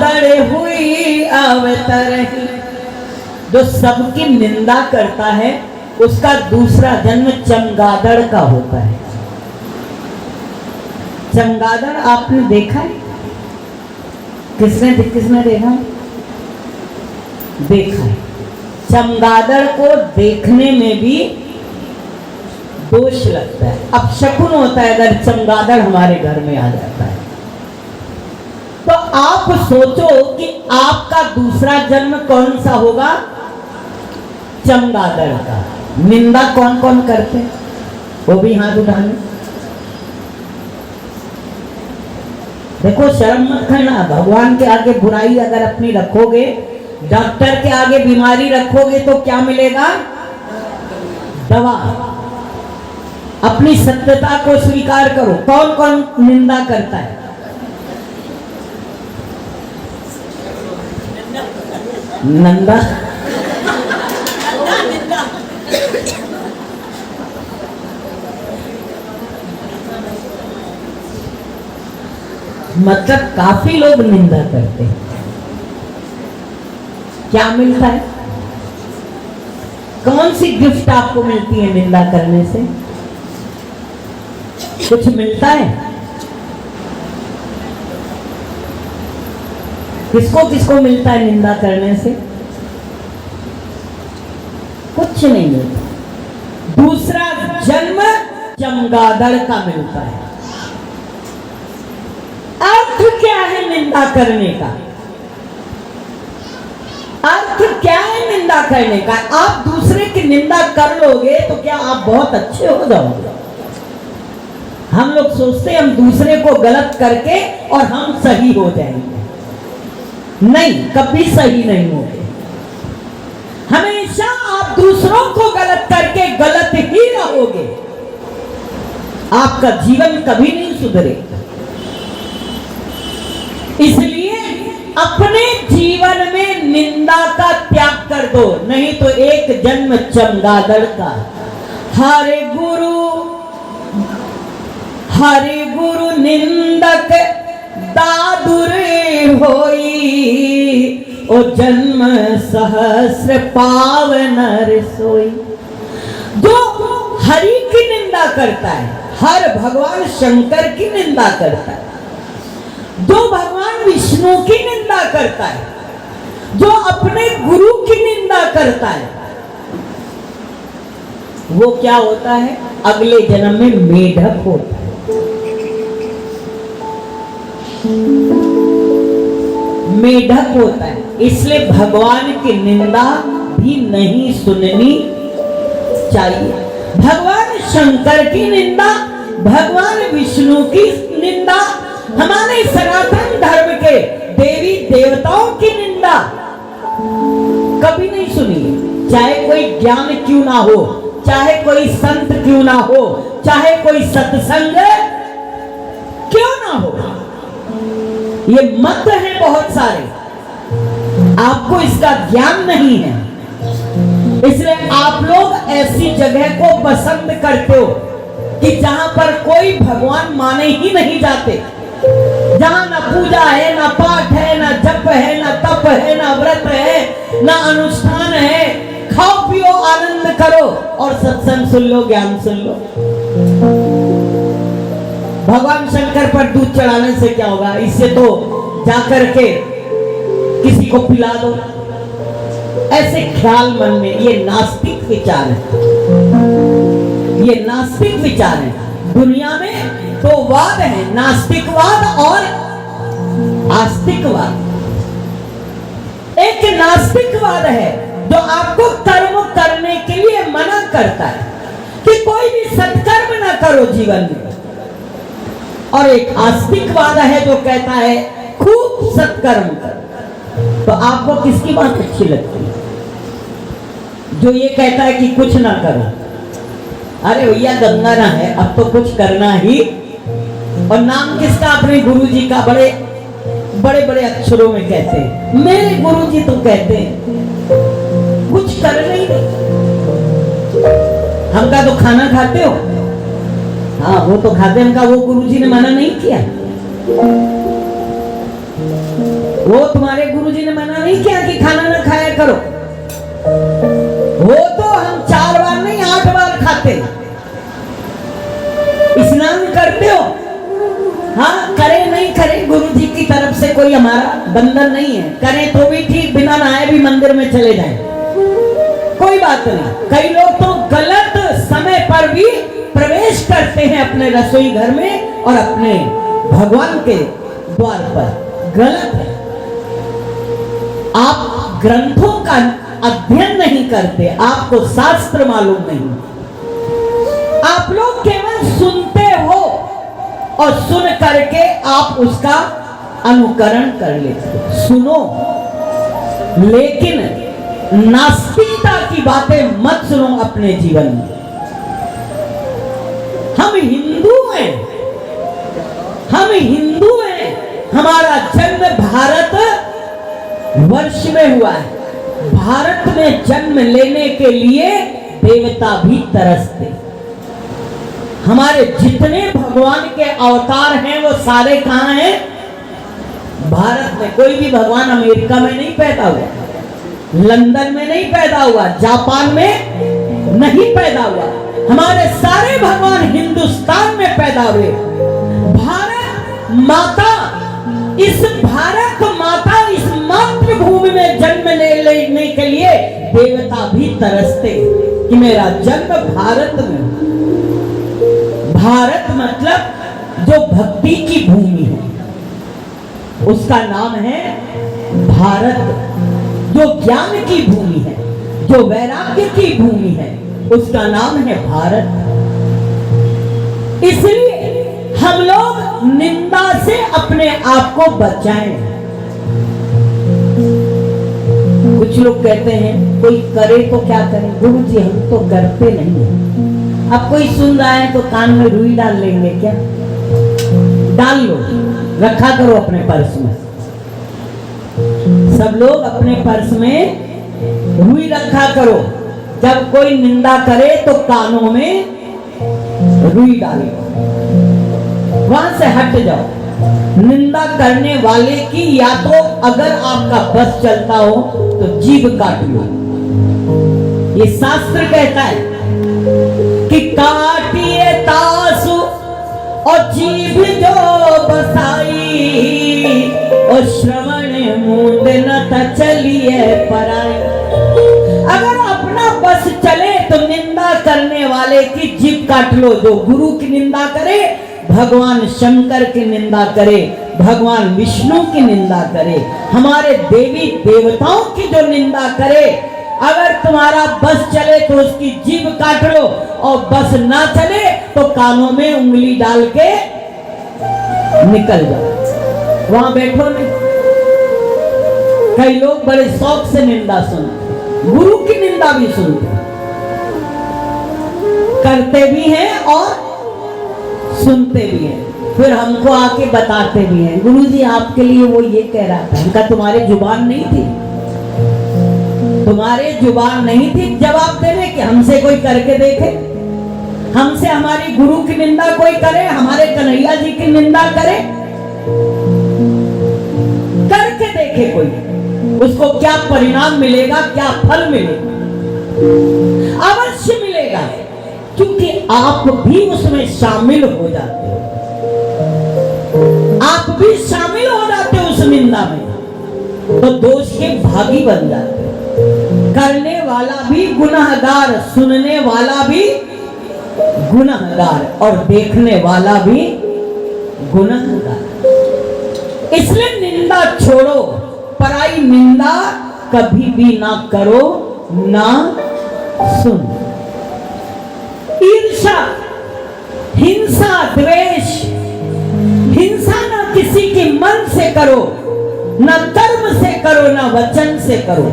चमगादड़ हुई अवतरही। जो सबकी निंदा करता है उसका दूसरा जन्म चमगादड़ का होता है। चमगादड़ आपने देखा है? किसने देखा? देखा है। चमगादड़ को देखने में भी दोष लगता है, अपशकुन होता है अगर चमगादड़ हमारे घर में आ जाता है। तो आप सोचो कि आपका दूसरा जन्म कौन सा होगा? चमगादड़ का। निंदा कौन कौन करते हैं? वो भी हाथ उठाने। देखो शर्म मत करना। भगवान के आगे बुराई अगर अपनी रखोगे, डॉक्टर के आगे बीमारी रखोगे तो क्या मिलेगा? दवा। अपनी सत्यता को स्वीकार करो। कौन कौन निंदा करता है? नंदा। मतलब काफी लोग निंदा करते हैं। क्या मिलता है? कौन सी गिफ्ट आपको मिलती है निंदा करने से? कुछ मिलता है? किसको किसको मिलता है निंदा करने से? कुछ नहीं मिलता। दूसरा जन्म चमगादड़ का मिलता है। अर्थ क्या है निंदा करने का? अर्थ क्या है निंदा करने का? आप दूसरे की निंदा कर लोगे तो क्या आप बहुत अच्छे हो जाओगे? हम लोग सोचते हैं हम दूसरे को गलत करके और हम सही हो जाएंगे। नहीं, कभी सही नहीं होगे। हमेशा आप दूसरों को गलत करके गलत ही रहोगे। आपका जीवन कभी नहीं सुधरेगा। इसलिए अपने जीवन में निंदा का त्याग कर दो, नहीं तो एक जन्म चमगादड़ का। हरे गुरु निंदक दादुर होई, ओ जन्म सहस्र पावनर सोई। जो हरि की निंदा करता है, हर भगवान शंकर की निंदा करता है, जो भगवान विष्णु की निंदा करता है, जो अपने गुरु की निंदा करता है, वो क्या होता है? अगले जन्म में मेढक होता है। मेढक होता है। इसलिए भगवान की निंदा भी नहीं सुननी चाहिए। भगवान शंकर की निंदा, भगवान विष्णु की निंदा, हमारे सनातन धर्म के देवी देवताओं की निंदा कभी नहीं सुनी। चाहे कोई ज्ञान क्यों ना हो, चाहे कोई संत क्यों ना हो, चाहे कोई सत्संग क्यों ना हो, ये मत है बहुत सारे, आपको इसका ज्ञान नहीं है। इसलिए आप लोग ऐसी जगह को पसंद करते हो कि जहां पर कोई भगवान माने ही नहीं जाते, जहां ना पूजा है, ना पाठ है, ना जप है, ना तप है, ना व्रत है, ना अनुष्ठान है। खाओ पियो आनंद करो और सत्संग सुन लो, ज्ञान सुन लो। भगवान शंकर पर दूध चढ़ाने से क्या होगा? इससे तो जाकर के किसी को पिला दो। ऐसे ख्याल मन में, ये नास्तिक विचार है, ये नास्तिक विचार है। दुनिया में दो वाद है, नास्तिकवाद और आस्तिकवाद। एक नास्तिकवाद है जो आपको कर्म करने के लिए मना करता है कि कोई भी सत्कर्म ना करो जीवन में, और एक आस्तिकवाद है जो कहता है खूब सत्कर्म कर। तो आपको किसकी बात अच्छी लगती है? जो ये कहता है कि कुछ ना करो। अरे भैया गंगा ना है, अब तो कुछ करना ही। और नाम किसका? अपने गुरु जी का। बड़े बड़े बड़े अक्षरों में कहते हैं, मेरे गुरु जी तो कहते हैं कुछ करना ही नहीं। हमका तो खाना खाते हो, हाँ वो तो खाते, हमका वो गुरु जी ने मना नहीं किया। वो तुम्हारे गुरुजी ने मना नहीं किया कि खाना ना खाया करो, वो तो हम 4 बार नहीं 8 बार खाते। स्नान करते हो, हाँ करे नहीं करे, गुरुजी की तरफ से कोई हमारा बंधन नहीं है, करें तो भी ठीक, बिना नहाए भी मंदिर में चले जाएं, कोई बात नहीं। कई लोग तो गलत समय पर भी प्रवेश करते हैं अपने रसोई घर में और अपने भगवान के द्वार पर, गलत है। आप ग्रंथों का अध्ययन नहीं करते, आपको शास्त्र मालूम नहीं, आप लोग केवल सुनते हो और सुन करके आप उसका अनुकरण कर लेते हो। सुनो, लेकिन नास्तिकता की बातें मत सुनो अपने जीवन में। हम हिंदू हैं, हम हिंदू हैं, हमारा जन्म भारत वर्ष में हुआ है। भारत में जन्म लेने के लिए देवता भी तरसते। हमारे जितने भगवान के अवतार हैं वो सारे कहां हैं? भारत में। कोई भी भगवान अमेरिका में नहीं पैदा हुआ, लंदन में नहीं पैदा हुआ, जापान में नहीं पैदा हुआ, हमारे सारे भगवान हिंदुस्तान में पैदा हुए। भारत माता, इस भारत माता, इस मातृभूमि में जन्म लेने के लिए देवता भी तरसते कि मेरा जन्म भारत में। भारत मतलब जो भक्ति की भूमि है उसका नाम है भारत, जो ज्ञान की भूमि है, जो वैराग्य की भूमि है उसका नाम है भारत। इसलिए हम लोग निंदा से अपने आप को बचाएं। कुछ लोग कहते हैं कोई करे तो क्या करे, गुरु जी हम तो करते नहीं है। अब कोई सुन रहा है तो कान में रुई डाल लेंगे क्या? डाल लो, रखा करो अपने पर्स में। सब लोग अपने पर्स में रुई रखा करो, जब कोई निंदा करे तो कानों में रुई डालो, वहां से हट जाओ। निंदा करने वाले की या तो अगर आपका बस चलता हो तो जीभ काट लो। ये शास्त्र कहता है कि काटिए तासु और जीभ जो बसाई और श्रवण मूंद न चलिए पराई। अगर अपना बस चले तो निंदा करने वाले की जीभ काट लो। जो गुरु की निंदा करे, भगवान शंकर की निंदा करे, भगवान विष्णु की निंदा करे, हमारे देवी देवताओं की जो निंदा करे, अगर तुम्हारा बस चले तो उसकी जीभ काट लो और बस ना चले तो कानों में उंगली डाल के निकल जाओ, वहां बैठो नहीं। कई लोग बड़े शौक से निंदा सुनते, गुरु की निंदा भी सुनते, करते भी हैं और सुनते भी हैं, फिर हमको आके बताते भी हैं गुरुजी आपके लिए वो ये कह रहा था। उनका तुम्हारे जुबान नहीं थी, तुम्हारे जुबान नहीं थी जवाब देने के। हमसे कोई करके देखे, हमसे हमारी गुरु की निंदा कोई करे, हमारे कन्हैया जी की निंदा करे, करके देखे कोई, उसको क्या परिणाम मिलेगा, क्या फल मिलेगा? अवश्य मिलेगा, क्योंकि आप भी उसमें शामिल हो जाते हो, आप भी शामिल हो जाते हो उस निंदा में, तो दोष के भागी बन जाते हो। करने वाला भी गुनहगार, सुनने वाला भी गुनहगार और देखने वाला भी गुनहगार। इसलिए निंदा छोड़ो, पराई निंदा कभी भी ना करो, ना सुनो। ईर्ष्या, हिंसा, द्वेष, हिंसा ना किसी के मन से करो, ना कर्म से करो, ना वचन से करो।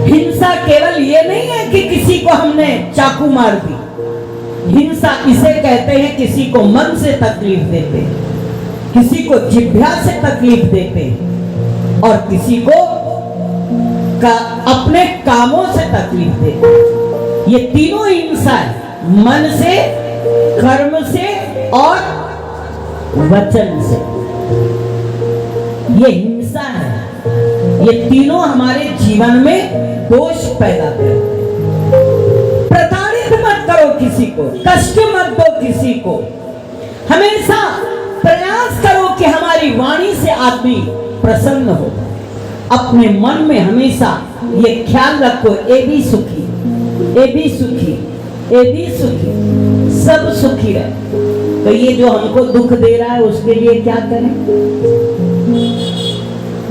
हिंसा केवल ये नहीं है कि किसी को हमने चाकू मार दी, हिंसा इसे कहते हैं किसी को मन से तकलीफ देते, किसी को जिह्वा से तकलीफ देते और किसी को अपने कामों से तकलीफ देते। ये तीनों हिंसा है, मन से, कर्म से और वचन से, ये हिंसा है। ये तीनों हमारे जीवन में दोष पैदा करें। प्रताड़ित मत करो किसी को, कष्ट मत दो किसी को। हमेशा प्रयास करो कि हमारी वाणी से आदमी प्रसन्न हो। अपने मन में हमेशा ये ख्याल रखो, ए भी सुखी, ए भी सुखी, ए भी सुखी, सब सुखी रहे। तो ये जो हमको दुख दे रहा है उसके लिए क्या करें?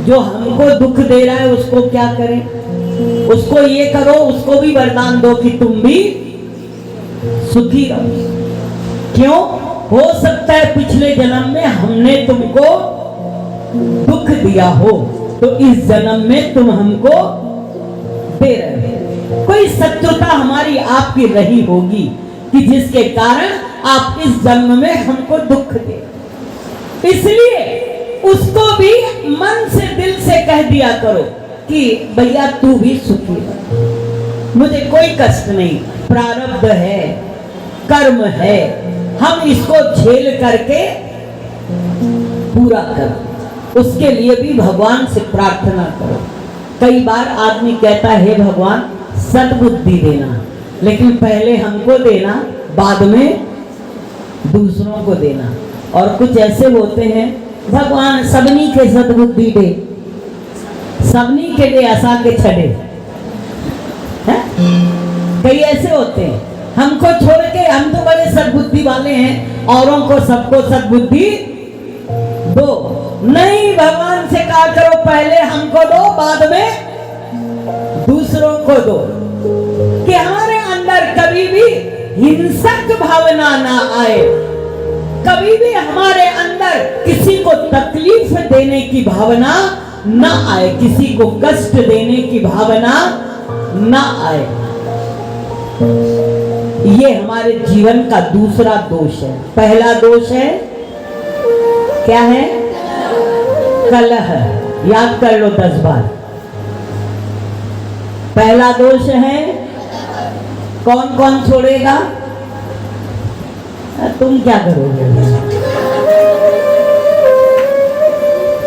जो हमको दुख दे रहा है उसको क्या करें? उसको ये करो, उसको भी वरदान दो कि तुम भी सुखी रहो। क्यों? हो सकता है पिछले जन्म में हमने तुमको दुख दिया हो, तो इस जन्म में तुम हमको दे रहे हो। कोई शत्रुता हमारी आपकी रही होगी कि जिसके कारण आप इस जन्म में हमको दुख दे। इसलिए उसको भी मन से, दिल से कह दिया करो कि भैया तू भी सुखी रह, मुझे कोई कष्ट नहीं, प्रारब्ध है, कर्म है, हम इसको झेल करके पूरा करो। उसके लिए भी भगवान से प्रार्थना करो। कई बार आदमी कहता है हे भगवान सद्बुद्धि देना, लेकिन पहले हमको देना, बाद में दूसरों को देना। और कुछ ऐसे होते हैं भगवान सबनी के सद्बुद्धि दे, सबनी के दे असा के छड़े। कई ऐसे होते हैं, हमको छोड़ के, हम तो बड़े सद्बुद्धि वाले हैं, औरों को सबको सद्बुद्धि दो। नहीं, भगवान से कहा करो पहले हमको दो, बाद में दूसरों को दो, कि हमारे अंदर कभी भी हिंसक भावना ना आए, कभी भी हमारे अंदर किसी को तकलीफ देने की भावना ना आए, किसी को कष्ट देने की भावना ना आए। ये हमारे जीवन का दूसरा दोष है। पहला दोष है क्या है? कलह। याद कर लो 10 बार। पहला दोष है, कौन कौन छोड़ेगा? तुम क्या करोगे?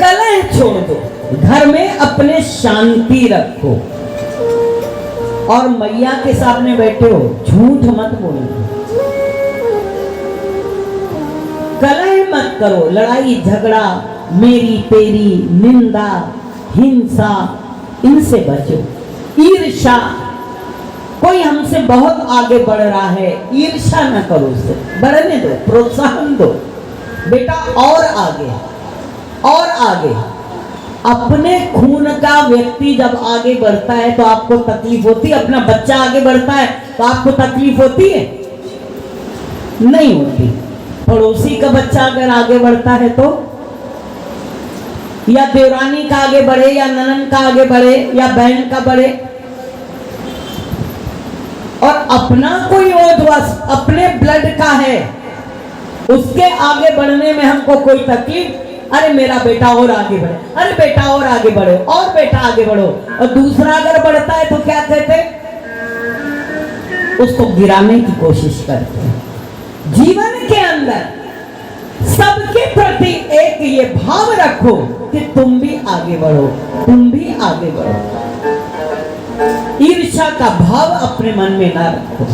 कलह छोड़ दो, घर में अपने शांति रखो। और मैया के सामने बैठे हो, झूठ मत बोलो, कलह मत करो, लड़ाई झगड़ा, मेरी तेरी, निंदा, हिंसा, इनसे बचो। ईर्ष्या, कोई हमसे बहुत आगे बढ़ रहा है, ईर्ष्या न करो, उससे बढ़ने दो, प्रोत्साहन दो, बेटा और आगे और आगे। अपने खून का व्यक्ति जब आगे बढ़ता है तो आपको तकलीफ होती है, अपना बच्चा आगे बढ़ता है तो आपको तकलीफ होती है? नहीं होती। पड़ोसी का बच्चा अगर आगे बढ़ता है तो, या देवरानी का आगे बढ़े, या ननन का आगे बढ़े, या बहन का बढ़े, और अपना कोई ओधवश अपने ब्लड का है, उसके आगे बढ़ने में हमको कोई तकलीफ, अरे मेरा बेटा और आगे बढ़े, अरे बेटा और आगे बढ़ो, और बेटा आगे बढ़ो। और दूसरा अगर बढ़ता है तो क्या कहते? उसको गिराने की कोशिश करते हैं। जीवन के अंदर सबके प्रति एक ये भाव रखो कि तुम भी आगे बढ़ो, तुम भी आगे बढ़ो। ईर्ष्या का भाव अपने मन में ना रखो,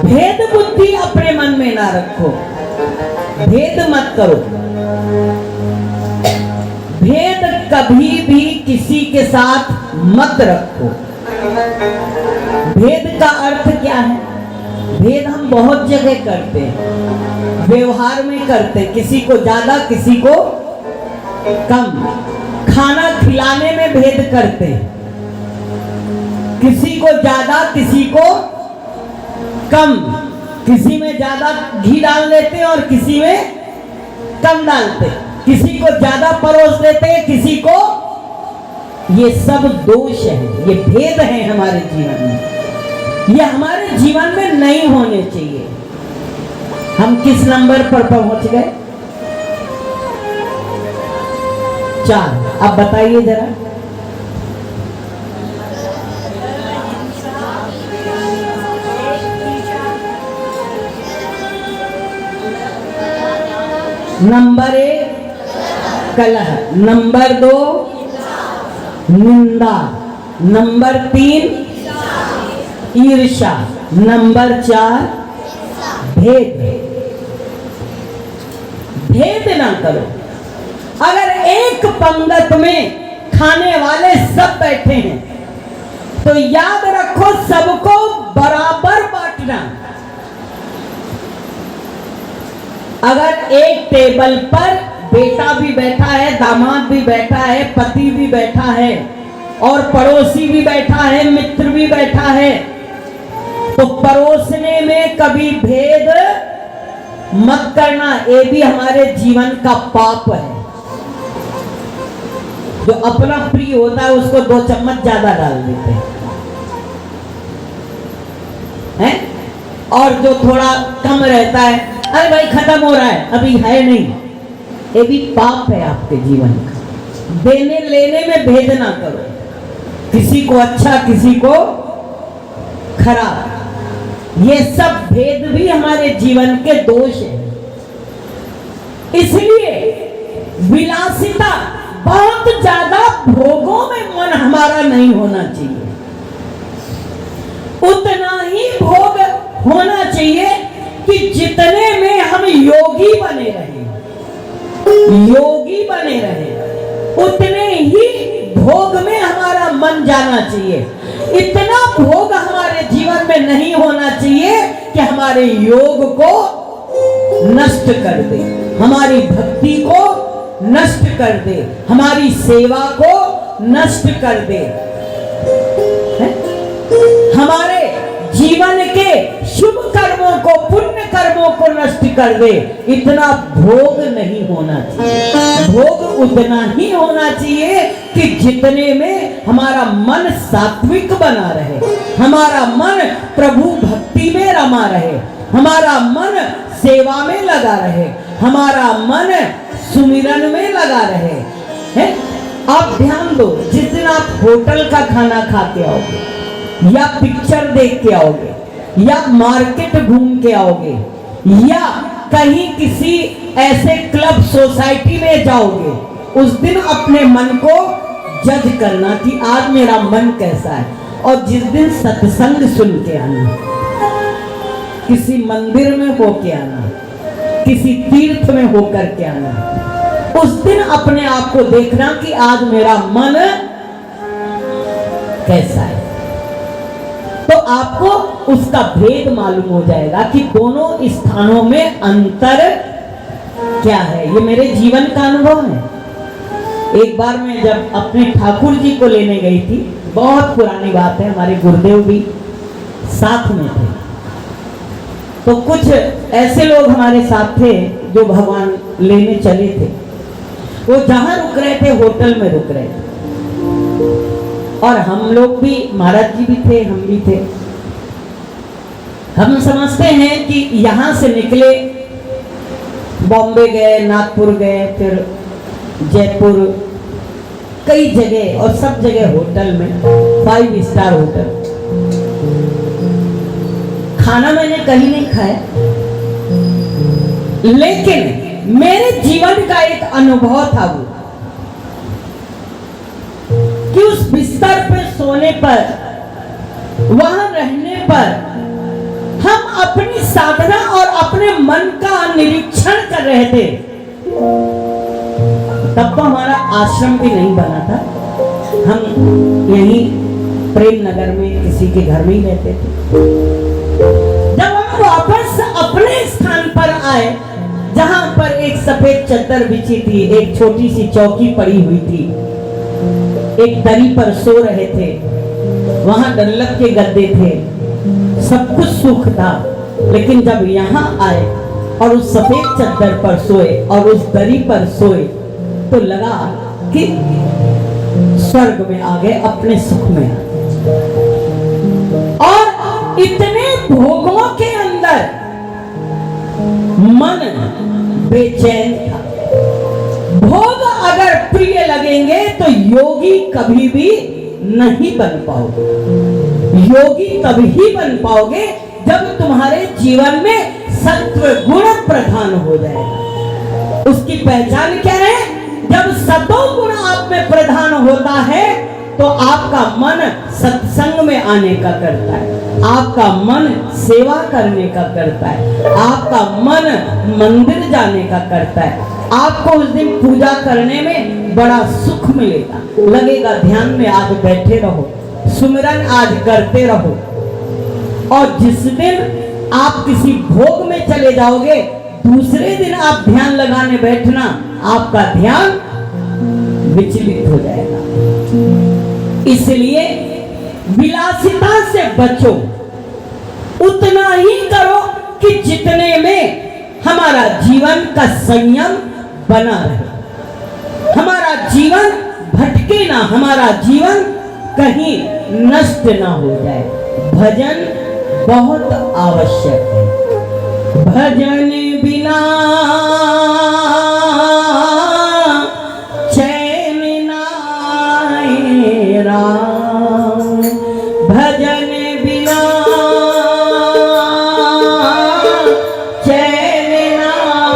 भेद बुद्धि अपने मन में ना रखो, भेद मत करो। भेद कभी भी किसी के साथ मत रखो। भेद का अर्थ क्या है? भेद हम बहुत जगह करते हैं, व्यवहार में करते हैं, किसी को ज्यादा किसी को कम। खाना खिलाने में भेद करते हैं, किसी को ज्यादा किसी को कम, किसी में ज्यादा घी डाल देते हैं और किसी में कम डालते हैं, किसी को ज्यादा परोस देते हैं, किसी को। ये सब दोष है, ये भेद है हमारे जीवन में, ये हमारे जीवन में नहीं होने चाहिए। हम किस नंबर पर पहुंच गए? 4। अब बताइए जरा। नंबर 1 कलह, नंबर 2 निंदा, नंबर 3 ईर्ष्या, नंबर 4 भेद। भेद ना करो। अगर एक पंगत में खाने वाले सब बैठे हैं तो याद रखो सबको बराबर बांटना। अगर एक टेबल पर बेटा भी बैठा है, दामाद भी बैठा है, पति भी बैठा है और पड़ोसी भी बैठा है, मित्र भी बैठा है, तो परोसने में कभी भेद मत करना। ये भी हमारे जीवन का पाप है। जो अपना प्रिय होता है उसको 2 चम्मच ज्यादा डाल देते हैं, और जो थोड़ा कम रहता है, अरे भाई खत्म हो रहा है, अभी है नहीं। ये भी पाप है आपके जीवन का। देने लेने में भेद ना करो, किसी को अच्छा किसी को खराब। ये सब भेद भी हमारे जीवन के दोष है। इसलिए विलासिता, बहुत ज्यादा भोगों में मन हमारा नहीं होना चाहिए। उतना ही भोग होना चाहिए कि जितने में हम योगी बने रहे, योगी बने रहे, उतने ही भोग में हमारा मन जाना चाहिए। इतना भोग हमारे जीवन में नहीं होना चाहिए कि हमारे योग को नष्ट कर दे, हमारी भक्ति को नष्ट कर दे, हमारी सेवा को नष्ट कर दे, हमारे जीवन के शुभ कर्मों को, पुण्य कर्मों को नष्ट कर दे। इतना भोग नहीं होना चाहिए। भोग उतना ही होना चाहिए कि जितने में हमारा मन सात्विक बना रहे, हमारा मन प्रभु भक्ति में रमा रहे, हमारा मन सेवा में लगा रहे, हमारा मन सुमिरन में लगा रहे हैं। आप ध्यान दो, जिस दिन आप होटल का खाना खा के आओगे, या पिक्चर देख के आओगे, या मार्केट घूम के आओगे, या कहीं किसी ऐसे क्लब सोसाइटी में जाओगे, उस दिन अपने मन को जज करना कि आज मेरा मन कैसा है। और जिस दिन सत्संग सुन के आना, किसी मंदिर में होके आना, किसी तीर्थ में होकर के आना, उस दिन अपने आप को देखना कि आज मेरा मन कैसा है। तो आपको उसका भेद मालूम हो जाएगा कि दोनों स्थानों में अंतर क्या है। ये मेरे जीवन का अनुभव है। एक बार मैं जब अपने ठाकुर जी को लेने गई थी, बहुत पुरानी बात है, हमारे गुरुदेव भी साथ में थे, तो कुछ ऐसे लोग हमारे साथ थे जो भगवान लेने चले थे। वो जहां रुक रहे थे होटल में रुक रहे थे, और हम लोग भी, महाराज जी भी थे, हम भी थे। हम समझते हैं कि यहां से निकले, बॉम्बे गए, नागपुर गए, फिर जयपुर, कई जगह, और सब जगह होटल में, 5 स्टार होटल। खाना मैंने कहीं नहीं खाया, लेकिन मेरे जीवन का एक अनुभव था वो कि उस बिस्तर पे सोने पर, वहां रहने पर, हम अपनी साधना और अपने मन का निरीक्षण कर रहे थे। तब तो हमारा आश्रम भी नहीं बना था, हम यहीं प्रेम नगर में किसी के घर में ही रहते थे। जब हम वापस अपने स्थान पर आए, जहां पर एक सफेद चादर बिछी थी, एक छोटी सी चौकी पड़ी हुई थी, एक दरी पर सो रहे थे, वहां डल्लक के गद्दे थे, सब कुछ सुख था। लेकिन जब यहाँ आए और उस सफेद चादर पर सोए और उस दरी पर सोए, तो लगा कि स्वर्ग में आ गए, अपने सुख में आ गए। और इतने भोगों के अंदर मन बेचैन था। भोग अगर प्रिय लगेंगे तो योगी कभी भी नहीं बन पाओगे। योगी तभी बन पाओगे जब तुम्हारे जीवन में सत्व गुण प्रधान हो जाएगा। उसकी पहचान क्या है? जब सतो गुण आप में प्रधान होता है तो आपका मन सत्संग में आने का करता है, आपका मन सेवा करने का करता है, आपका मन मंदिर जाने का करता है। आपको उस दिन पूजा करने में बड़ा सुख मिलेगा, लगेगा ध्यान में आज बैठे रहो, सुमिरन आज करते रहो। और जिस दिन आप किसी भोग में चले जाओगे, दूसरे दिन आप ध्यान लगाने बैठना, आपका ध्यान विचलित हो जाएगा। इसलिए विलासिता से बचो, उतना ही करो कि जितने में हमारा जीवन का संयम बना रहे, हमारा जीवन भटके ना, हमारा जीवन कहीं नष्ट ना हो जाए। भजन बहुत आवश्यक है। भजन बिना चैन नाए राम, भजन बिना चैन नाए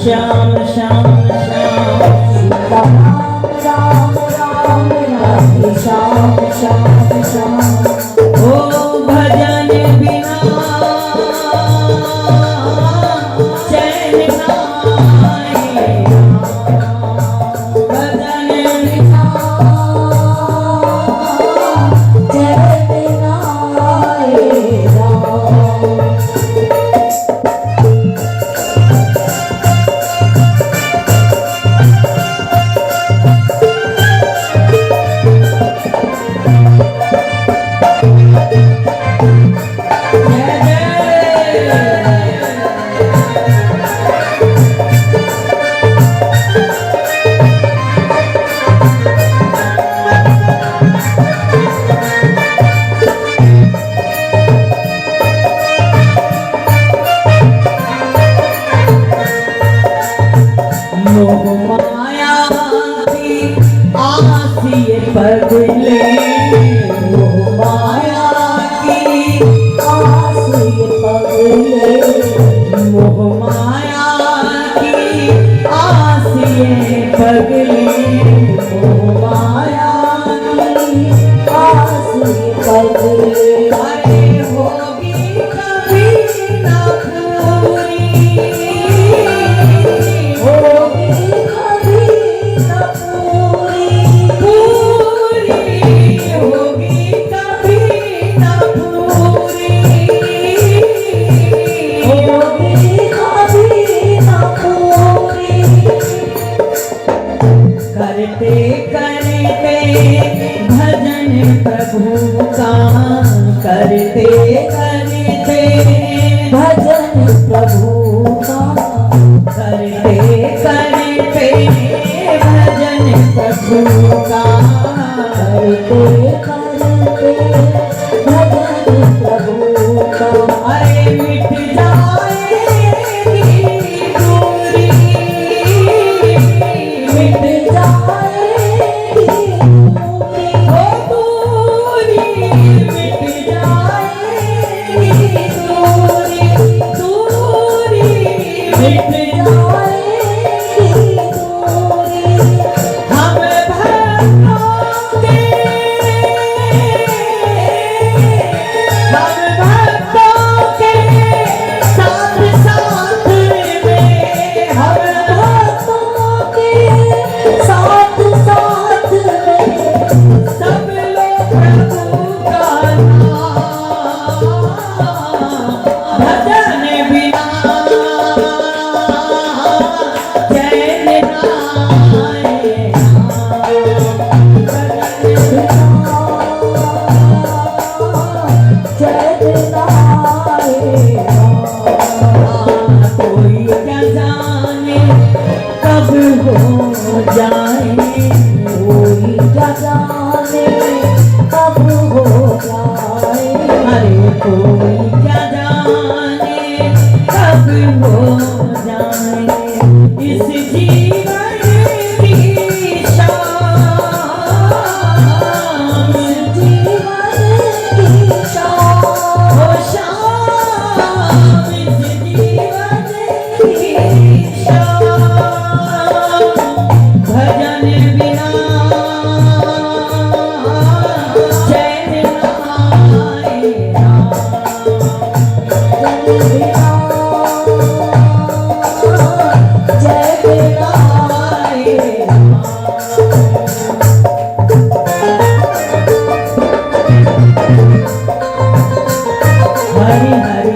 श्याम श्याम श्याम राम राम राम श्याम श्याम श्याम। ओ भजन बिना चैन नाए, भजन बिना चैन नाए राम। मोह माया की आसिए पगले, मोह माया की आसिए पगले, मोह माया की आसिए पगले, मोह माया की आसिए पगले। अरे होगी कभी ना पूरी, होगी कभी ना पूरी, पूरी होगी कभी ना पूरी, होगी कभी ना पूरी। करते करते भजन प्रभु का, करते करते भजन प्रभु का, करते करते भजन प्रभु का, करते करते भजन प्रभु का। अरे मिट जाएगी दूरी, मिट जाएगी दूरी, ओ दूरी मिट जाएगी दूरी, दूरी मिट जाएगी दूरी। हम भक्तों के, हम भक्तों के साथ साथ में, हम भक्तों के साथ साथ में, सब लोग प्रभु का नाम भजन बिना चैन नाए नाम, भजन बिना चैन नाए नाम। कोई क्या जाने कब हो जाए, कोई क्या जाने कब हो जाए। अरे कोई क्या जाने कब हो जाए, इस जीवन की शाम, इस जीवन की शाम, ओ शाम, इस जीवन की शाम। भजन बिना चैन नाए नाम, भजन बिना चैन नाए नाम। हरि हरि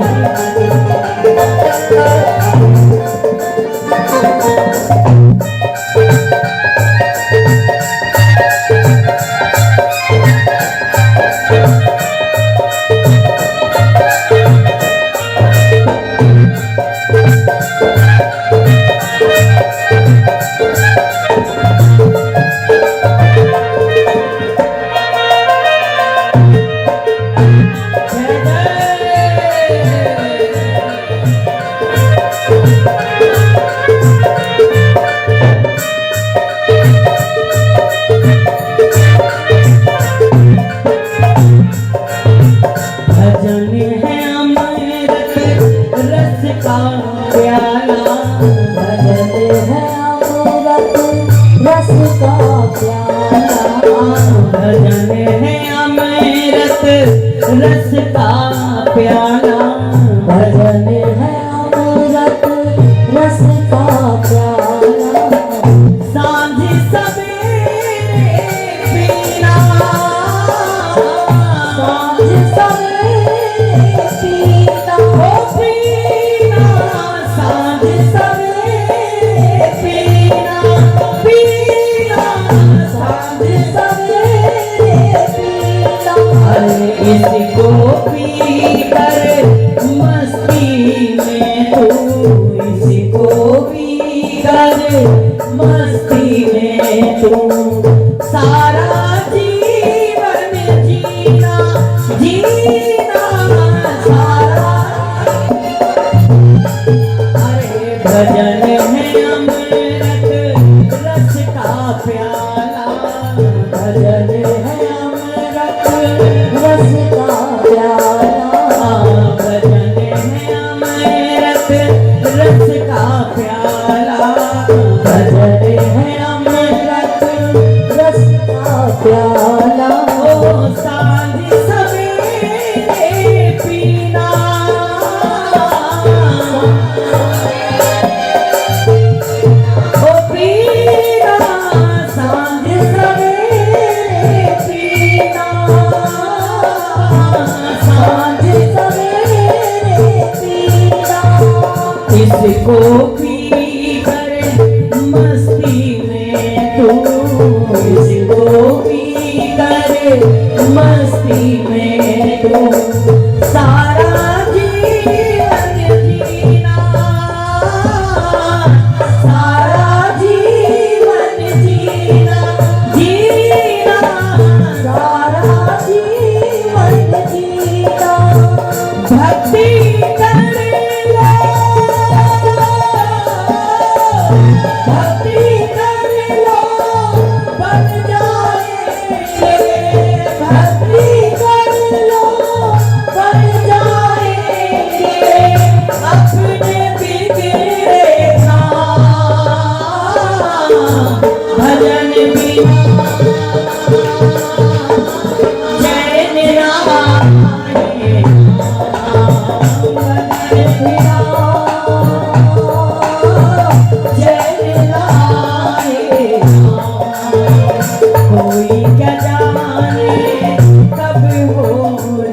भजन है अमृत रस का प्याला, भजन है अमृत रस का प्याला, भजन है अमृत रस का प्याला, भजन है अमृत रस का प्याला। सांझ सवेरे पीना, सांझ सवेरे पीना, ओ पीना, सांझ सवेरे पीना, पीना, सांझ सवेरे पीना। अरे इसको पी कर मस्ती में तू, इसको पी कर मस्ती में तू सारा जीवन जीना, जीना सारा। अरे भजन है अमृत का प्याला, भजन है अमृत रस का प्याला, ओ सांझ सवेरे पीना, ओ पीना सांझ सवेरे पीना, सांझ सवेरे पीना, इसको पी कर मस्ती में तू, इसको पी कर मस्ती में तू सारा जीवन जीना, सारा जीवन जीना, जीना सारा जीवन जीना, भक्ति कर लो, भक्ति कर लो बन जाएंगे, भक्ति कर लो बन जाएंगे, अपने बिगड़े भजन बिना चैन ना आए, भजन बिना चैन ना आए, कोई क्या जाने कब हो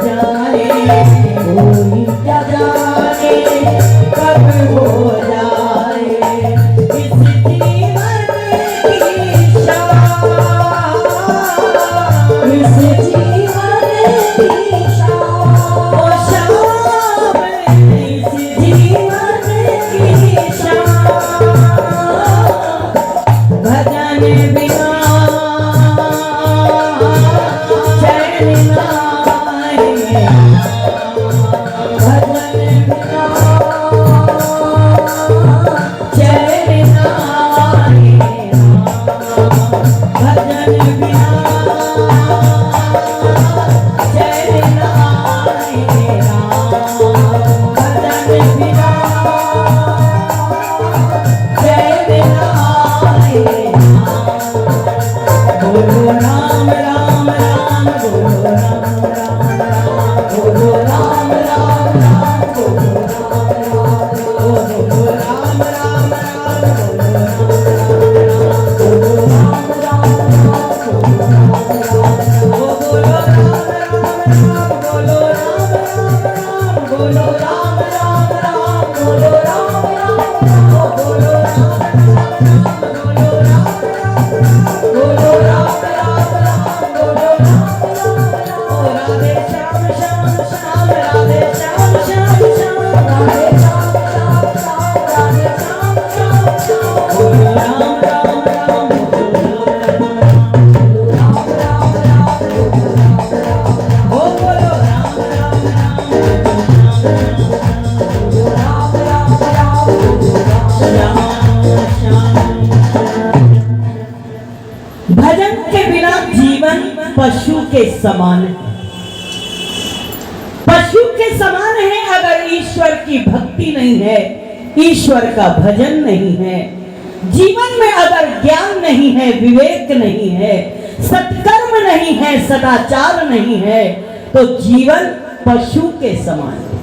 जाए, कोई क्या जाने कब हो जाए, इस जीवन की शाम, इस जीवन की शाम, ओ शाम, इस जीवन की शाम, भजन बिना चैन ना आए, भजन बिना चैन ना आए, भजन बिना चैन ना आए, भजन बिना चैन ना आए, बोलो राम राम राम, बोलो राम राम राम, बोलो राम राम राम, बोलो राम राम राम, बोलो राम राम राम, बोलो राम राम राम, बोलो राम राम राम, बोलो राम राम राम, बोलो राम राम राम, बोलो राम राम राम, बोलो राम राम, बोलो राम राम राम, बोलो राम राम राम, ओ राधे श्याम श्याम श्याम, राधे श्याम श्याम श्याम, राधे श्याम श्याम श्याम, राधे श्याम श्याम श्याम, बोलो राम राम राम, बोलो राम राम राम, बोलो राम राम राम, ओ बोलो राम राम राम, बोलो राम राम राम, बोलो राम श्याम श्याम। भजन के बिना जीवन पशु के समान है, पशु के समान है। अगर ईश्वर की भक्ति नहीं है, ईश्वर का भजन नहीं है, जीवन में अगर ज्ञान नहीं है, विवेक नहीं है, सत्कर्म नहीं है, सदाचार नहीं है, तो जीवन पशु के समान है।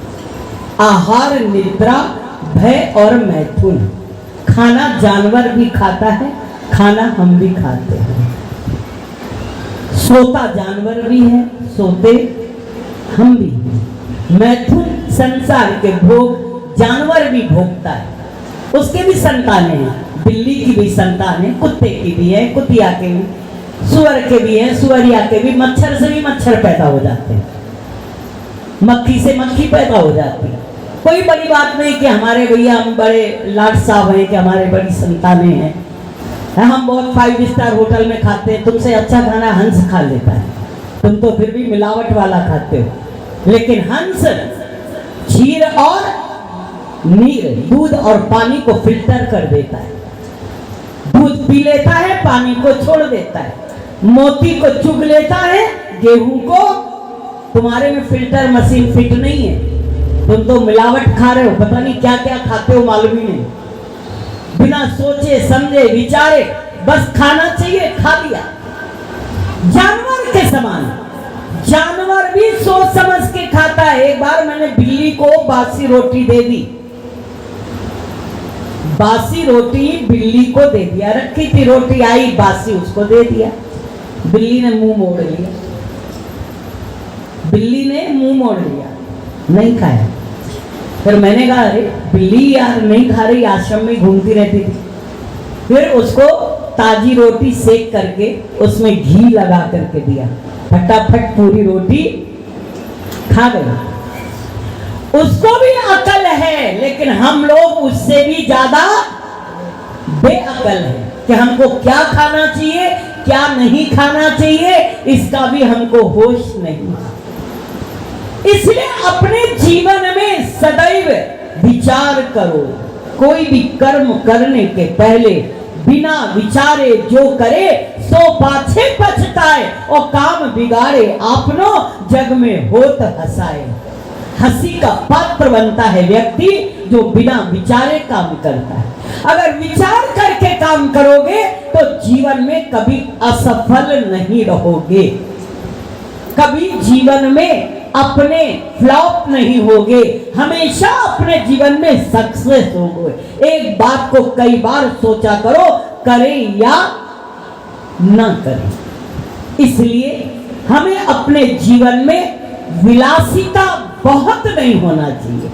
आहार, निद्रा, भय और मैथुन, खाना जानवर भी खाता है, खाना हम भी खाते हैं। सोता जानवर भी है, सोते हम भी हैं। मैथुन संसार के भोग जानवर भी भोगता है, उसके भी संतानें हैं। बिल्ली की भी संतान है, कुत्ते की भी है, कुतिया के भी, सुअर के भी है, सुअरिया के भी, मच्छर से भी मच्छर पैदा हो जाते हैं, मक्खी से मक्खी पैदा हो जाती है। कोई बड़ी बात नहीं कि हमारे भैया हम बड़े लाट साहब हैं कि हमारे बड़ी संतानें हैं, हम बहुत 5 स्टार होटल में खाते हैं, तुमसे अच्छा खाना हंस खा लेता है, तुम तो फिर भी मिलावट वाला खाते हो। लेकिन हंस क्षीर और नीर, दूध और पानी को फिल्टर कर देता है, दूध पी लेता है, पानी को छोड़ देता है, मोती को चुग लेता है, गेहूं को। तुम्हारे में फिल्टर मशीन फिट नहीं है, तुम तो मिलावट खा रहे हो, पता नहीं क्या क्या खाते हो मालूम ही नहीं। बिना सोचे समझे विचारे बस खाना चाहिए, खा लिया। जानवर के समान, जानवर भी सोच समझ के खाता है। एक बार मैंने बिल्ली को बासी रोटी दे दी, बासी रोटी बिल्ली को दे दिया, रखी थी रोटी, आई बासी उसको दे दिया। बिल्ली ने मुंह मोड़ लिया, बिल्ली ने मुंह मोड़ लिया, नहीं खाया। फिर मैंने कहा अरे बिल्ली यार नहीं खा रही, आश्रम में घूमती रहती थी। फिर उसको ताजी रोटी सेक करके उसमें घी लगा करके दिया, फटाफट पूरी रोटी खा गई। उसको भी अकल है, लेकिन हम लोग उससे भी ज्यादा बेअकल है कि हमको क्या खाना चाहिए क्या नहीं खाना चाहिए, इसका भी हमको होश नहीं। इसलिए अपने जीवन में सदैव विचार करो। कोई भी कर्म करने के पहले बिना विचारे जो करे सो पाछे पछताए, और काम बिगाड़े आपनो जग में होत हंसाए। हंसी का पात्र बनता है व्यक्ति जो बिना विचारे काम करता है। अगर विचार करके काम करोगे तो जीवन में कभी असफल नहीं रहोगे, कभी जीवन में अपने फ्लॉप नहीं होगे, हमेशा अपने जीवन में सक्सेस होगे। एक बात को कई बार सोचा करो, करें या ना करें। इसलिए हमें अपने जीवन में विलासिता बहुत नहीं होना चाहिए।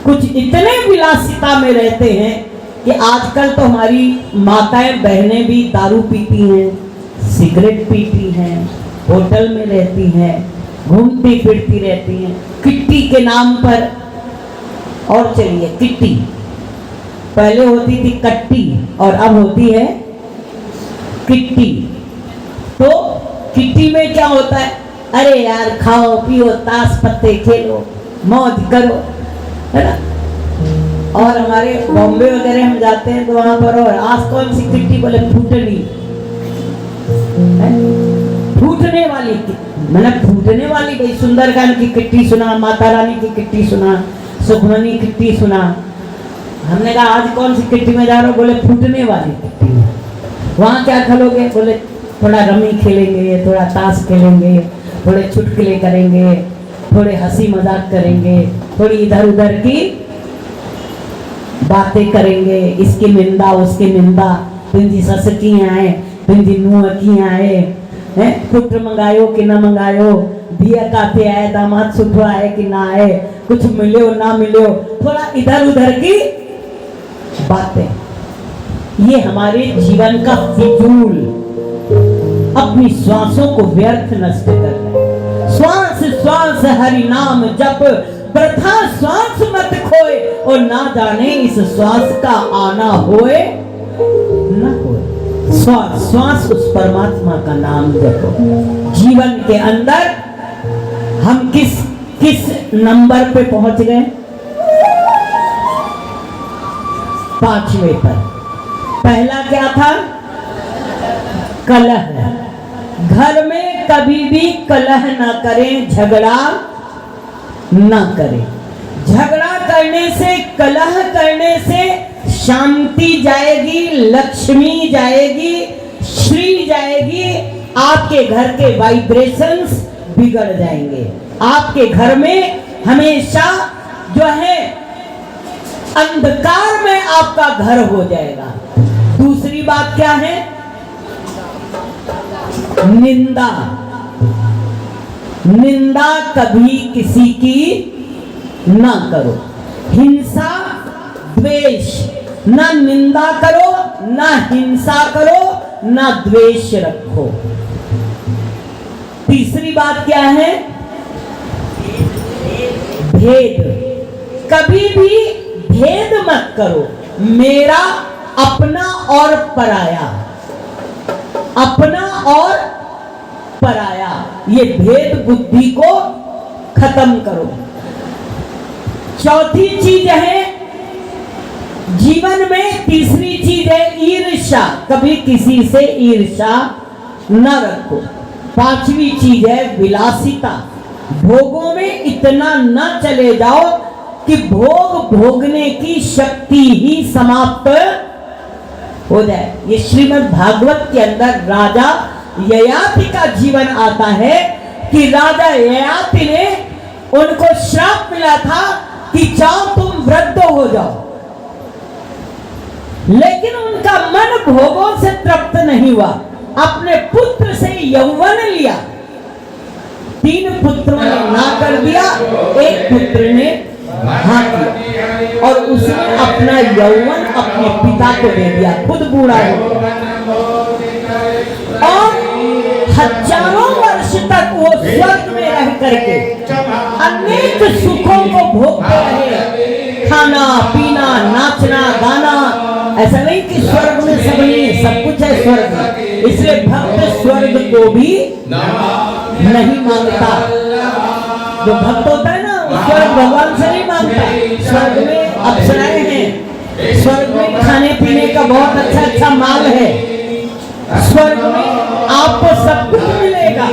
कुछ इतने विलासिता में रहते हैं कि आजकल तो हमारी माताएं बहनें भी दारू पीती हैं, सिगरेट पीती हैं, होटल में रहती हैं, घूमती फिरती रहती हैं किट्टी के नाम पर। और चलिए किट्टी, पहले होती थी कट्टी और अब होती है किट्टी। तो किट्टी में क्या होता है, अरे यार खाओ पियो ताश पत्ते खेलो मौज करो, है ना। और हमारे बॉम्बे वगैरह हम जाते हैं तो वहां पर और आज कौन सी किट्टी, बोले फूटनी, फूटने वाली, मतलब फूटने वाली। भाई सुंदरकांड की किट्टी सुना, माता रानी की किट्टी सुना, सुखमनी किट्टी सुना। हमने कहा आज कौन सी किट्टी में जा रहे हो, बोले फूटने वाली किट्टी में। वहां क्या खेलोगे, बोले थोड़ा रमी खेलेंगे, थोड़ा ताश खेलेंगे, थोड़े चुटकुले करेंगे, थोड़े हंसी मजाक करेंगे, थोड़ी इधर उधर की बातें करेंगे, इसकी निंदा उसकी निंदा, तुझी सस की आए तुझी नुह की आए, हैं पुत्र मंगायो कि ना मंगायो, दिया काते आए दामाद सुठो आए कि ना आए, कुछ मिलो ना मिलो, थोड़ा इधर उधर की बातें। ये हमारे जीवन का फिजूल, अपनी श्वासों को व्यर्थ नष्ट करना है। श्वास श्वास हरि नाम जप, वृथा श्वास मत खोए, और ना जाने इस श्वास का आना होए न होए। श्वास श्वास उस परमात्मा का नाम जपो। जीवन के अंदर हम किस नंबर पे पहुंच गए, 5वें पर। पहला क्या था, कलह। घर में कभी भी कलह ना करें, झगड़ा ना करें। झगड़ा करने से, कलह करने से शांति जाएगी, लक्ष्मी जाएगी, श्री जाएगी, आपके घर के वाइब्रेशंस बिगड़ जाएंगे। आपके घर में हमेशा जो है अंधकार में आपका घर हो जाएगा। दूसरी बात क्या है, निंदा। निंदा कभी किसी की ना करो। हिंसा द्वेष, ना निंदा करो, ना हिंसा करो, ना द्वेष रखो। तीसरी बात क्या है, भेद। कभी भी भेद मत करो, मेरा अपना और पराया, अपना और पराया, ये भेद बुद्धि को खत्म करो। चौथी चीज है जीवन में, तीसरी चीज है ईर्ष्या। कभी किसी से ईर्ष्या न रखो। पांचवी चीज है विलासिता। भोगों में इतना न चले जाओ कि भोग भोगने की शक्ति ही समाप्त हो जाए। ये श्रीमद् भागवत के अंदर राजा ययाति का जीवन आता है कि राजा ययाति ने उनको श्राप मिला था कि जाओ तुम वृद्ध हो जाओ, लेकिन उनका मन भोगों से तृप्त नहीं हुआ। अपने पुत्र से यौवन लिया, 3 पुत्रों ने ना कर दिया, एक पुत्र ने हाँ किया और उसने अपना यौवन अपने पिता को दे दिया, खुद बूढ़ा हो गया और हजारों वर्ष तक वो स्वर्ग में रह करके अनेक सुखों को भोगते रहे, खाना पीना नाचना गाना। ऐसा नहीं कि स्वर्ग में सब नहीं है, सब कुछ है स्वर्ग में, इसलिए भक्त स्वर्ग को भी नहीं मांगता। जो भक्त होता है ना स्वर्ग भगवान से नहीं मांगता। स्वर्ग में अप्सराएं हैं, स्वर्ग में खाने पीने का बहुत अच्छा अच्छा माल है, स्वर्ग में आपको सब कुछ मिलेगा,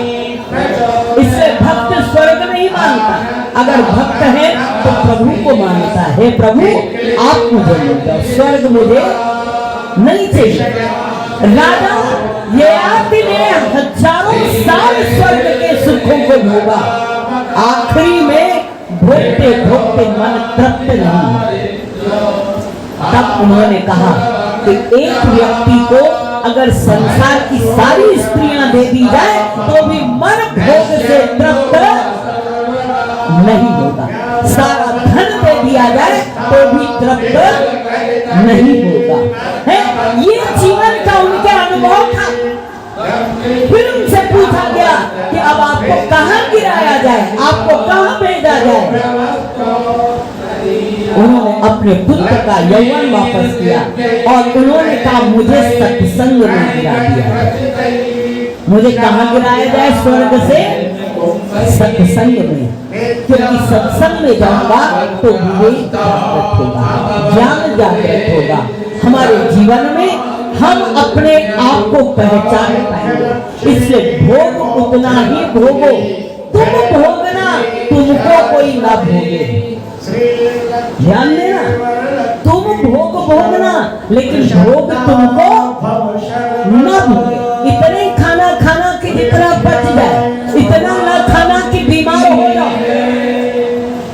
इससे भक्त स्वर्ग नहीं मांगता। अगर भक्त है तो प्रभु को मांगता है, प्रभु आप मुझे मिल जाओ, स्वर्ग मुझे नहीं चाहिए। राजा ययाति ने हजारों साल स्वर्ग के सुखों को भोगा, आखिरी में भोगते भोगते मन तृप्त नहीं। तब उन्होंने कहा कि एक व्यक्ति को अगर संसार की सारी स्त्रियां दे दी जाए तो भी मन भोग से तृप्त नहीं होगा, सारा धन दे दिया जाए तो भी तृप्त नहीं होगा। है ये जीवन का उनके अनुभव था। फिर उनसे पूछा गया कि अब आपको कहां गिराया जाए, आपको कहां भेजा जाए। उन्होंने अपने पुत्र का यौवन वापस किया और उन्होंने कहा मुझे सत्संग में गिरा दिया। मुझे कहां गिराया जाए? स्वर्ग से सत्संग में, क्योंकि सत्संग में जाऊंगा तो विवेक जागृत होगा, ज्ञान जागृत होगा हमारे जीवन में, हम अपने आप को पहचान पाएंगे। इसलिए भोग उतना ही भोगो, तुम भोगना, तुमको कोई ना भोगे। ध्यान देना, तुम भोग भोगना लेकिन भोग तुमको ना भोगे। इतने खाना खाना कि जितना बच जाए, इतना ना खाना कि बीमार हो जाओ,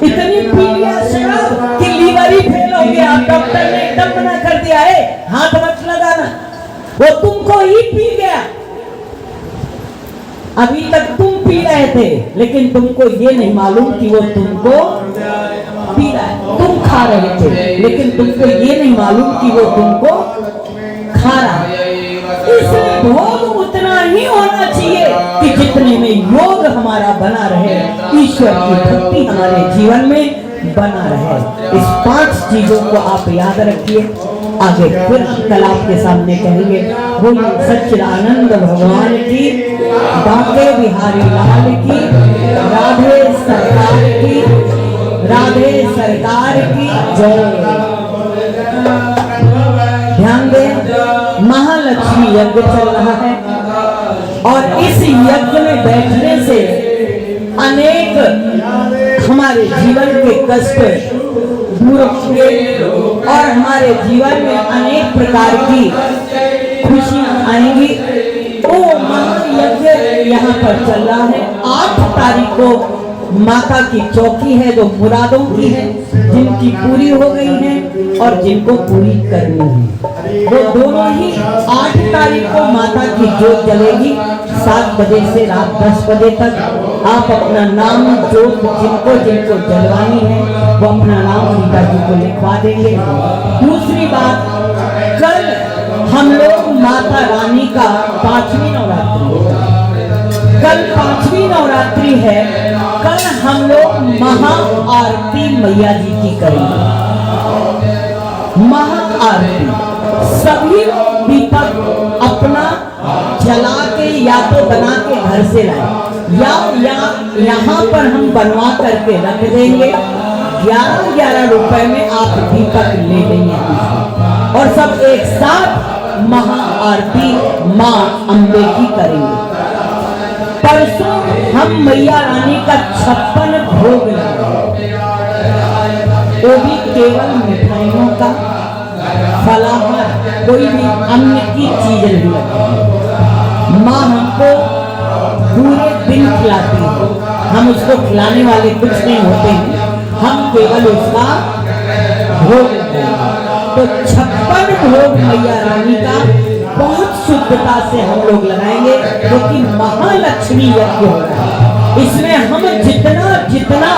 इतनी पी लिया शराब कि लीवर ही फेल हो गया, डॉक्टर ने एकदम मना कर दिया है हाथ मत लगाना, वो तुमको ही पी गया। अभी तक तुम पी रहे थे लेकिन तुमको ये नहीं मालूम कि वो तुमको पी रहा है। तुम खा रहे थे लेकिन तुमको ये नहीं मालूम कि वो तुमको खा रहा है। इसलिए भोग उतना ही होना चाहिए कि जितने में योग हमारा बना रहे, ईश्वर की भक्ति हमारे जीवन में बना रहे। इस 5 चीजों को आप याद रखिए। आगे फिर कल आपके सामने कहेंगे। बोलिए सच्चिदानंद भगवान की, बांके बिहारी लाल की, राधे सरकार की, राधे सरकार की जय। ध्यान दें, महालक्ष्मी यज्ञ चल रहा है और इस यज्ञ में बैठने से अनेक हमारे जीवन के कष्ट दूर होंगे और हमारे जीवन में अनेक प्रकार की खुशियां आएंगी। वो महायज्ञ यहाँ पर चल रहा है। 8 तारीख को माता की चौकी है जो मुरादों की है, जिनकी पूरी हो गई है और जिनको पूरी करनी है, वो दोनों ही 8 तारीख को माता की जोत जलेगी 7 बजे से रात 10 बजे तक। आप अपना नाम जोत जिनको जिनको जलवानी है वो अपना नाम सीता जी को लिखवा देंगे। दूसरी बात, कल हम लोग माता रानी का 5वीं नवरात्रि, कल 5वीं नवरात्रि है। कल हम लोग महा आरती मैया जी की करेंगे। महा आरती सभी दीपक अपना जला के या तो बना के घर से लाए या यहाँ पर हम बनवा करके रख देंगे। 11-11 रुपए में आप दीपक ले लेंगे और सब एक साथ महा आरती माँ अम्बे की करेंगे। परसों हम मैया रानी का 56 भोग लगाएंगे, वो भी केवल मिठाइयों का फलाहार। कोई भी अन्न की चीज नहीं लगती। माँ हमको पूरे दिन खिलाती है, हम उसको खिलाने वाले कुछ नहीं होते हैं, हम केवल उसका भोग लगाएंगे। तो 56 भोग मैया रानी का बहुत शुद्धता से हम लोग लगाएंगे, क्योंकि महालक्ष्मी यज्ञ हो रहा है। इसमें हम जितना जितना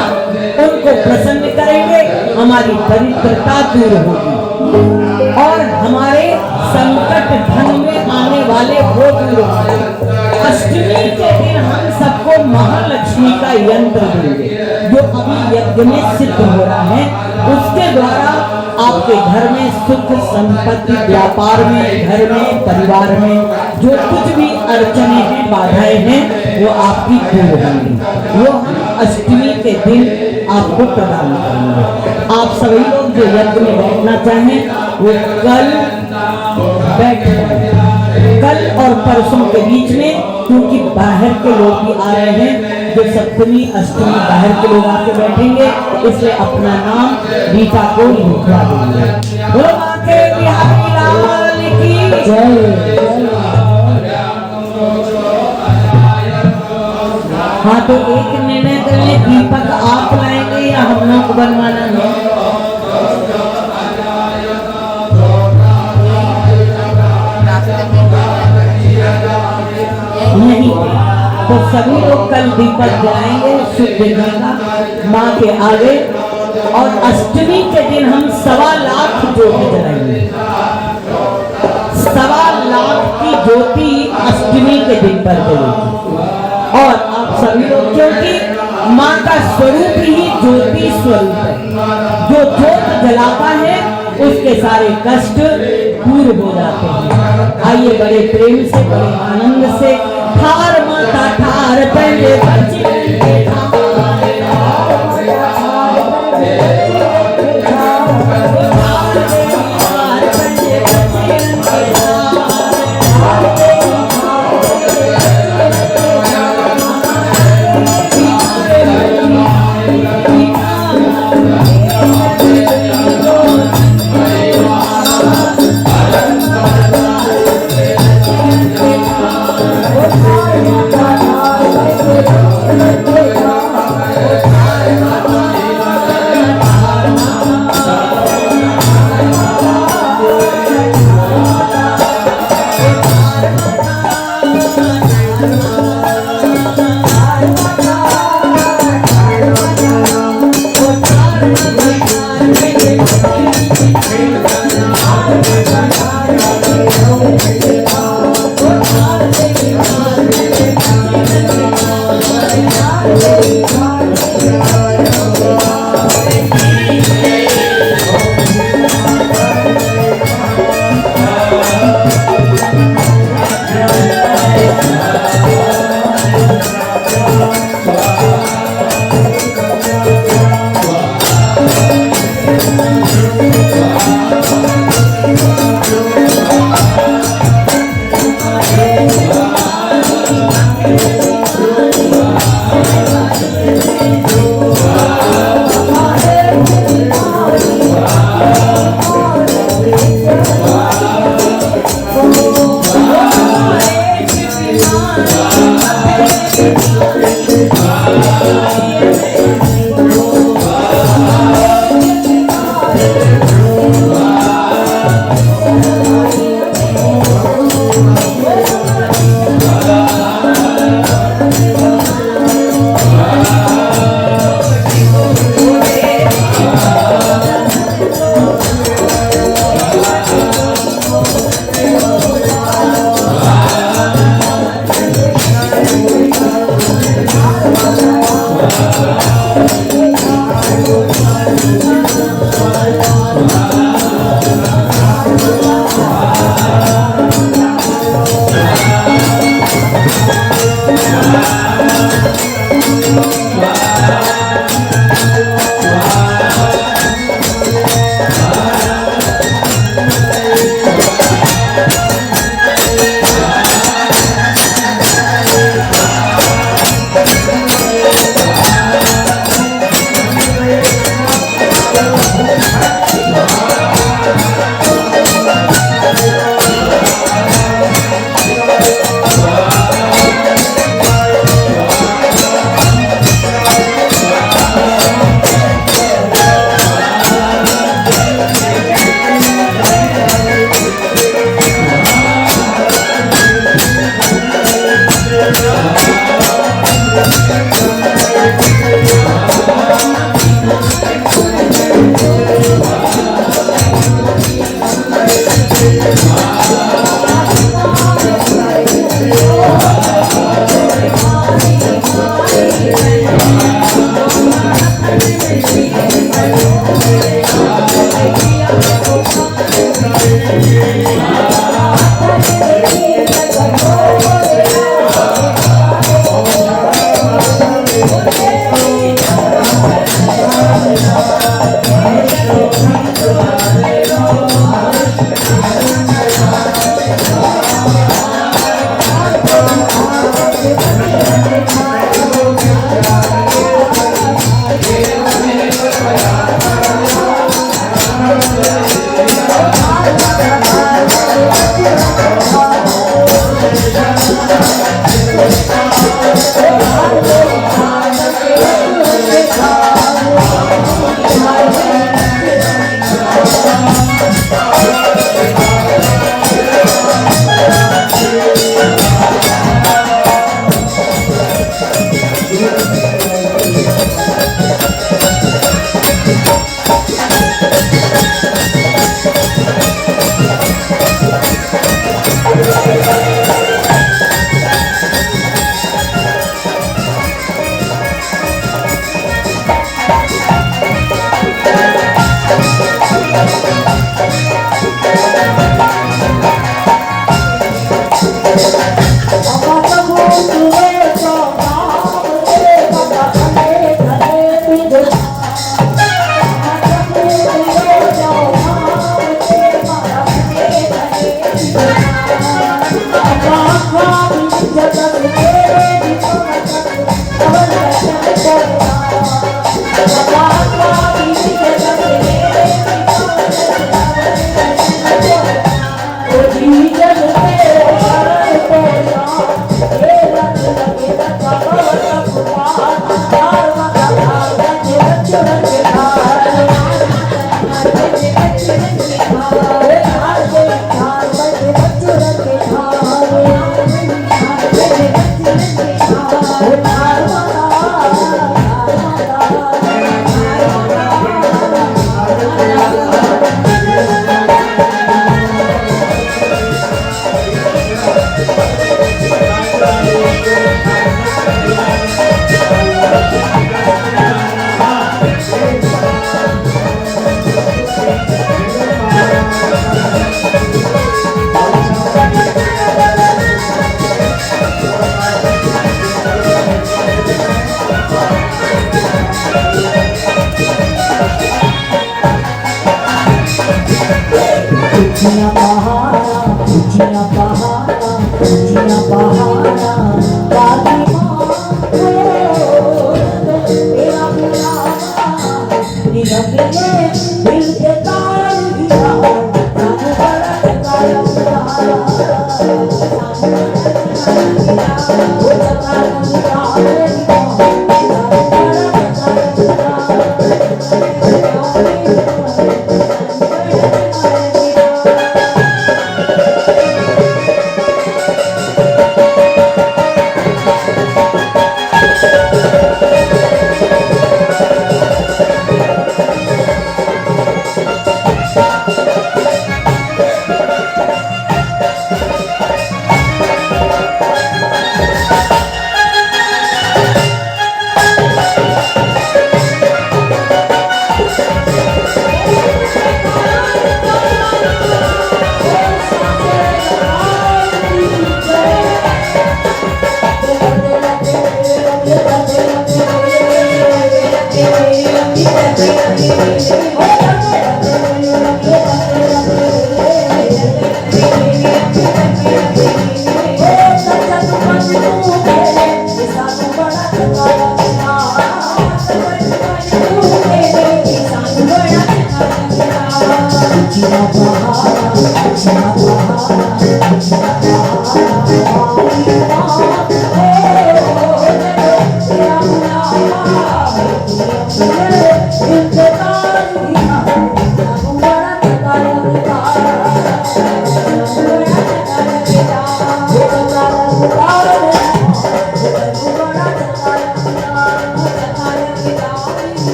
उनको प्रसन्न करेंगे, हमारी दरिद्रता दूर होगी और हमारे संकट धन में आने वाले वो दूर होंगे। अष्टमी के दिन हम सबको महालक्ष्मी का यंत्र देंगे, जो अभी यज्ञ में सिद्ध हो रहा है। उसके द्वारा आपके घर में सुख संपत्ति, व्यापार में, घर में, परिवार में जो कुछ भी अड़चने हैं, बाधाएं हैं, वो आपकी दूर होंगी। वो हम अष्टमी के दिन आपको प्रदान करेंगे। आप सभी लोग जो यज्ञ में बैठना चाहें वो कल बैठ जाएं, कल और परसों के बीच में, क्योंकि बाहर के लोग भी आ रहे हैं। जो सप्तमी अष्टमी बाहर के लोग आके बैठेंगे, इसलिए अपना नाम रीता को लिखवा देंगे। बोलो माँ के बिहारी लाल की जय। हाँ, तो एक निर्णय कर ले, दीपक आप लाएंगे या हम लोग को बनवाना है? नहीं, तो सभी लोग कल दीपक जलाएंगे शुभ दिन का माँ के आगे। और अष्टमी के दिन हम 1.25 लाख ज्योति जलाएंगे। 1.25 लाख की ज्योति अष्टमी के दिन पर जलेगी। और आप सभी लोग, क्योंकि माँ का स्वरूप ही ज्योति स्वरूप है, जो ज्योत जलाता है उसके सारे कष्ट दूर हो जाते हैं। आइए बड़े प्रेम से, बड़े आनंद से, ठार माता ठार पहले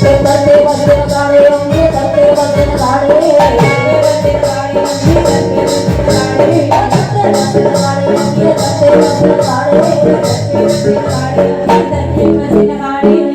करते बसते गाडे अंगी करते बसते गाडे करते बसते गाडे अंगी करते बसते गाडे करते बसते गाडे करते बसते गाडे